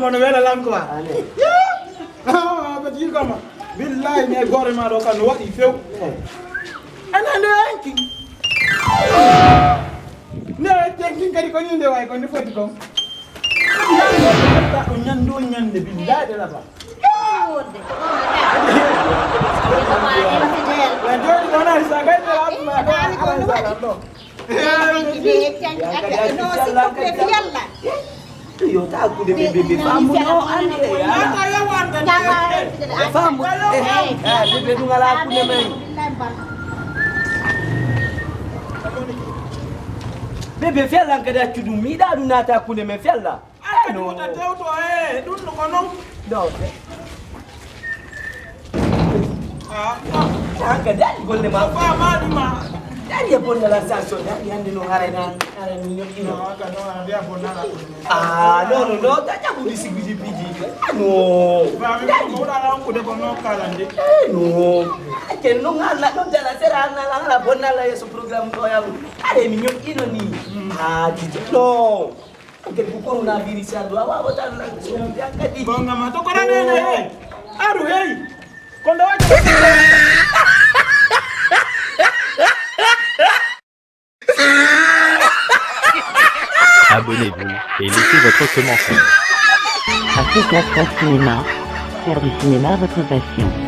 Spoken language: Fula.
kama novela lankwa petit kama billahi ne gore ma do kan wadi few anande anki ne tenki kadi ko nyinde way ko ni foti ko nyando nyande billahi de la ba Yo tak aku dia bebe famu no ande ya. Famu bebe dungal aku ne men. Bebe fiala kada tudumi da dunata aku ne men fiala. No tateuto dun ko no. No. Jangan dari golle ma. Mali ma. Dari pun dalam sanso dari yang dino arena minyak ini. No, dia bonala. No, tak aku disigi piji. No. Dari udah lang ko de bono kalande. No. Ken no ngala no dala serana la bonala ya so program ko yang ada minyak ini ni. Gitu. No. Ken buku na biri sa dua wa botan lang so dia kadi. Bonga ma to korane ne. Aru hey. Kondo waje. Abonnez-vous et laissez votre commentaire. Africa Cinéma, faire du cinéma votre passion.